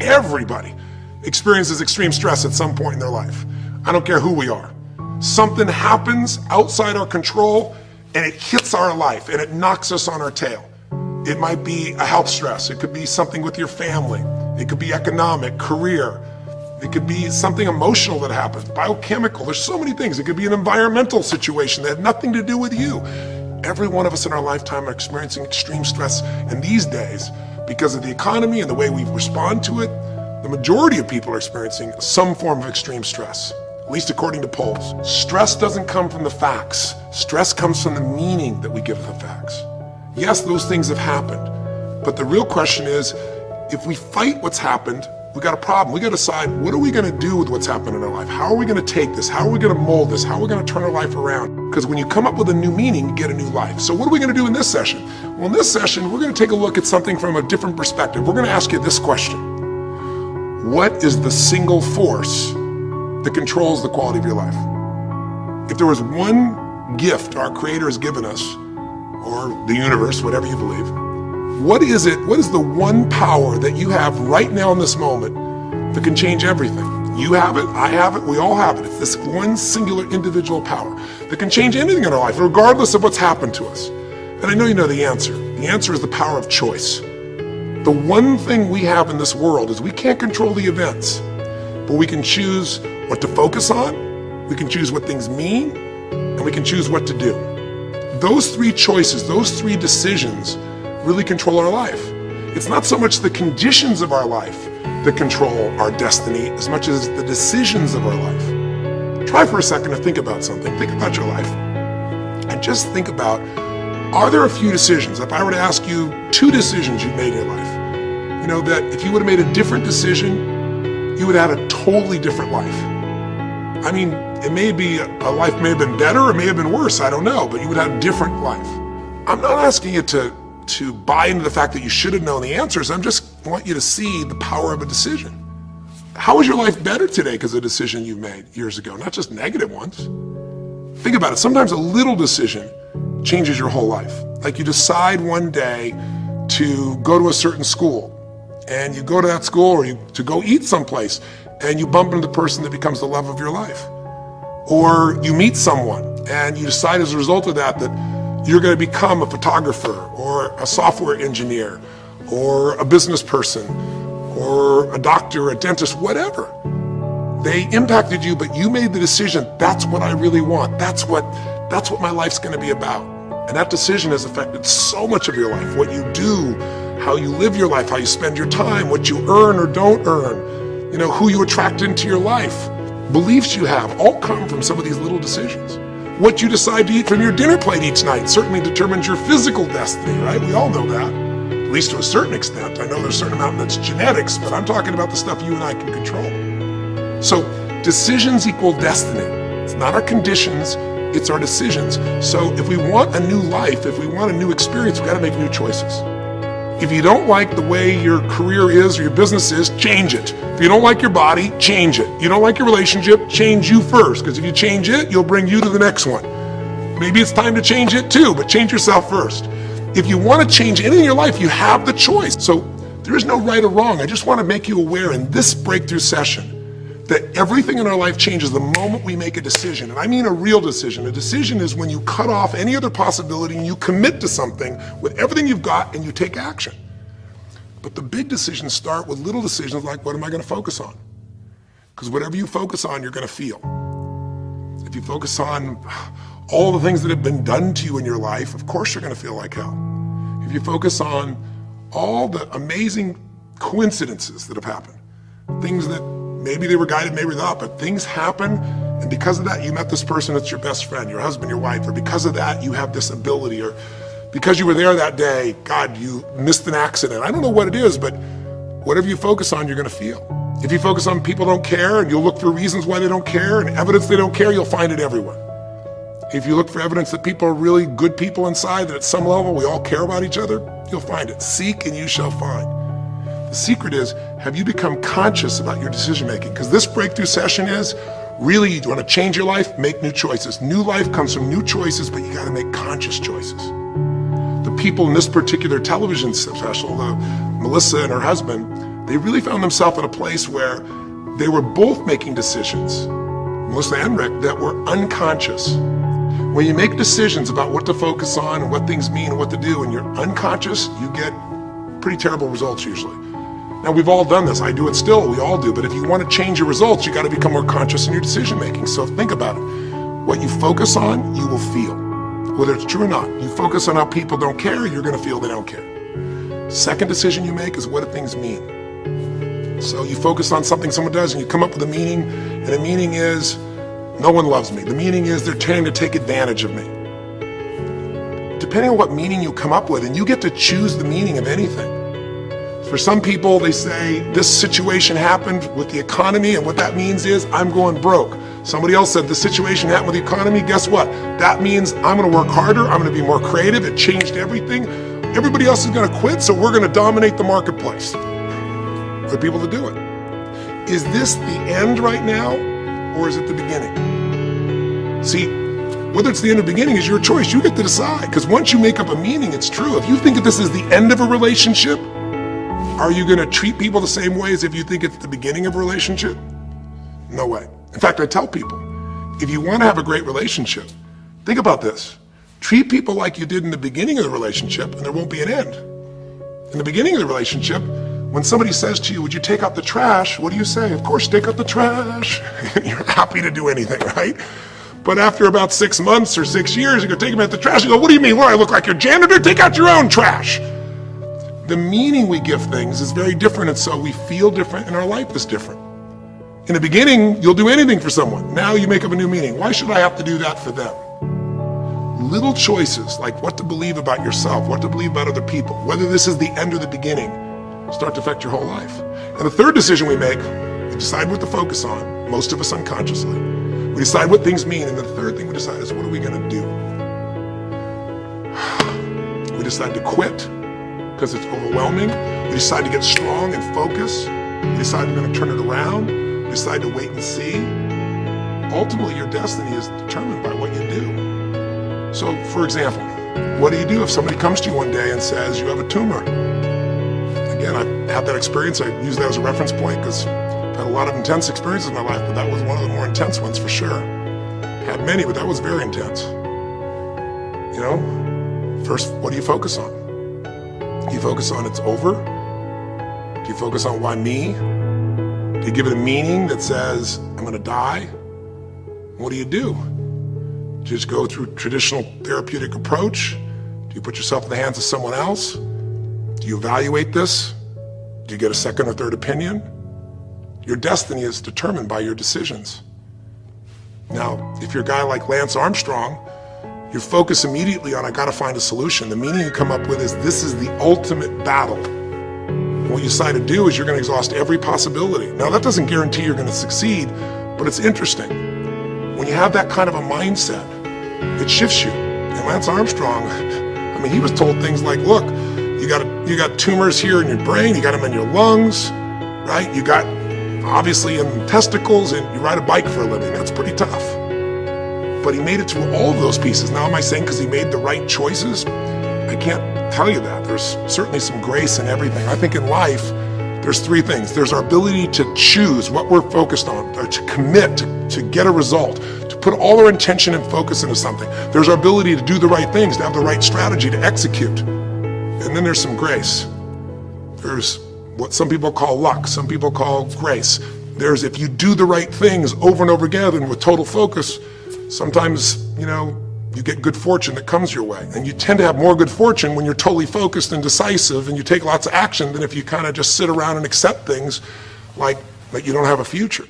Everybody experiences extreme stress at some point in their life. I don't care who we are. Something happens outside our control and it hits our life and it knocks us on our tail. It might be a health stress. It could be something with your family. It could be economic, career. It could be something emotional that happens, biochemical. There's so many things. It could be an environmental situation that had nothing to do with you. Every one of us in our lifetime are experiencing extreme stress. And these days, because of the economy and the way we respond to it, the majority of people are experiencing some form of extreme stress, at least according to polls. Stress doesn't come from the facts. Stress comes from the meaning that we give the facts. Yes, those things have happened, but the real question is, if we fight what's happened, we got a problem. We got to decide, what are we going to do with what's happened in our life? How are we going to take this? How are we going to mold this? How are we going to turn our life around? Because when you come up with a new meaning, you get a new life. So what are we going to do in this session? Well, in this session, we're going to take a look at something from a different perspective. We're going to ask you this question. What is the single force that controls the quality of your life? If there was one gift our Creator has given us, or the universe, whatever you believe, what is it? What is the one power that you have right now in this moment that can change everything? You have it, I have it, we all have it. It's this one singular individual power that can change anything in our life, regardless of what's happened to us. And I know you know the answer. The answer is the power of choice. The one thing we have in this world is we can't control the events, but we can choose what to focus on, we can choose what things mean, and we can choose what to do. Those three choices, those three decisions really control our life. It's not so much the conditions of our life that control our destiny as much as the decisions of our life. Try for a second to think about something. Think about your life. And just think about, are there a few decisions? If I were to ask you 2 decisions you've made in your life, you know, that if you would have made a different decision, you would have had a totally different life. I mean, it may be, a life may have been better, or it may have been worse, I don't know, but you would have a different life. I'm not asking you to buy into the fact that you should have known the answers. I just want you to see the power of a decision. How is your life better today because of a decision you made years ago, not just negative ones? Think about it. Sometimes a little decision changes your whole life. Like you decide one day to go to a certain school, and you go to that school, or to go eat someplace, and you bump into the person that becomes the love of your life. Or you meet someone, and you decide as a result of that you're going to become a photographer, or a software engineer, or a business person, or a doctor, a dentist, whatever. They impacted you, but you made the decision, that's what I really want. That's what my life's going to be about. And that decision has affected so much of your life, what you do, how you live your life, how you spend your time, what you earn or don't earn, you know, who you attract into your life. Beliefs you have all come from some of these little decisions. What you decide to eat from your dinner plate each night certainly determines your physical destiny, right? We all know that, at least to a certain extent. I know there's a certain amount that's genetics, but I'm talking about the stuff you and I can control. So decisions equal destiny. It's not our conditions, it's our decisions. So if we want a new life, if we want a new experience, we got to make new choices. If you don't like the way your career is or your business is, change it. If you don't like your body, change it. You don't like your relationship, change you first, because if you change it, you'll bring you to the next one. Maybe it's time to change it too, but change yourself first. If you want to change anything in your life, you have the choice. So there is no right or wrong. I just want to make you aware in this breakthrough session that everything in our life changes the moment we make a decision. And I mean a real decision. A decision is when you cut off any other possibility and you commit to something with everything you've got and you take action. But the big decisions start with little decisions like, what am I going to focus on? Because whatever you focus on, you're going to feel. If you focus on all the things that have been done to you in your life, of course you're going to feel like hell. If you focus on all the amazing coincidences that have happened, things that maybe they were guided, maybe not, but things happen, and because of that, you met this person that's your best friend, your husband, your wife, or because of that, you have this ability, or because you were there that day, God, you missed an accident. I don't know what it is, but whatever you focus on, you're going to feel. If you focus on people don't care, and you'll look for reasons why they don't care, and evidence they don't care, you'll find it everywhere. If you look for evidence that people are really good people inside, that at some level we all care about each other, you'll find it. Seek and you shall find. The secret is, have you become conscious about your decision making? Because this breakthrough session is, really, you want to change your life, make new choices. New life comes from new choices, but you got to make conscious choices. The people in this particular television special, Melissa and her husband, they really found themselves in a place where they were both making decisions, Melissa and Rick, that were unconscious. When you make decisions about what to focus on and what things mean and what to do, and you're unconscious, you get pretty terrible results usually. Now, we've all done this. I do it still. We all do. But if you want to change your results, you got to become more conscious in your decision making. So think about it. What you focus on, you will feel. Whether it's true or not. You focus on how people don't care, you're going to feel they don't care. Second decision you make is what do things mean. So you focus on something someone does and you come up with a meaning, and the meaning is no one loves me. The meaning is they're trying to take advantage of me. Depending on what meaning you come up with, and you get to choose the meaning of anything. For some people, they say this situation happened with the economy, and what that means is I'm going broke. Somebody else said the situation happened with the economy. Guess what? That means I'm going to work harder. I'm going to be more creative. It changed everything. Everybody else is going to quit, so we're going to dominate the marketplace. For people to do it. Is this the end right now, or is it the beginning? See, whether it's the end or beginning is your choice. You get to decide, because once you make up a meaning, it's true. If you think that this is the end of a relationship, are you going to treat people the same way as if you think it's the beginning of a relationship? No way. In fact, I tell people, if you want to have a great relationship, think about this. Treat people like you did in the beginning of the relationship, and there won't be an end. In the beginning of the relationship, when somebody says to you, would you take out the trash? What do you say? Of course, take out the trash. You're happy to do anything, right? But after about 6 months or 6 years, you go take them out the trash. You go, what do you mean? What, I look like your janitor? Take out your own trash. The meaning we give things is very different, and so we feel different, and our life is different. In the beginning, you'll do anything for someone. Now you make up a new meaning. Why should I have to do that for them? Little choices, like what to believe about yourself, what to believe about other people, whether this is the end or the beginning, start to affect your whole life. And the third decision we make, we decide what to focus on, most of us unconsciously. We decide what things mean, and the third thing we decide is what are we going to do? We decide to quit because it's overwhelming. We decide to get strong and focus. We decide we're going to turn it around. We decide to wait and see. Ultimately, your destiny is determined by what you do. So, for example, what do you do if somebody comes to you one day and says you have a tumor? Again, I've had that experience. I use that as a reference point because I've had a lot of intense experiences in my life, but that was one of the more intense ones for sure. Had many, but that was very intense. You know, first, what do you focus on? Do you focus on it's over? Do you focus on why me? Do you give it a meaning that says I'm going to die? What do? Do you just go through traditional therapeutic approach? Do you put yourself in the hands of someone else? Do you evaluate this? Do you get a second or third opinion? Your destiny is determined by your decisions. Now, if you're a guy like Lance Armstrong, you focus immediately on, I gotta find a solution. The meaning you come up with is, this is the ultimate battle. What you decide to do is you're gonna exhaust every possibility. Now, that doesn't guarantee you're gonna succeed, but it's interesting. When you have that kind of a mindset, it shifts you. And Lance Armstrong, I mean, he was told things like, look, you got tumors here in your brain, you got them in your lungs, right? You got obviously in testicles, and you ride a bike for a living. That's pretty tough. But he made it through all of those pieces. Now, am I saying because he made the right choices? I can't tell you that. There's certainly some grace in everything. I think in life, there's three things. There's our ability to choose what we're focused on, or to commit, to get a result, to put all our intention and focus into something. There's our ability to do the right things, to have the right strategy, to execute. And then there's some grace. There's what some people call luck, some people call grace. There's if you do the right things over and over again and with total focus, sometimes, you know, you get good fortune that comes your way. And you tend to have more good fortune when you're totally focused and decisive and you take lots of action than if you kind of just sit around and accept things like that you don't have a future.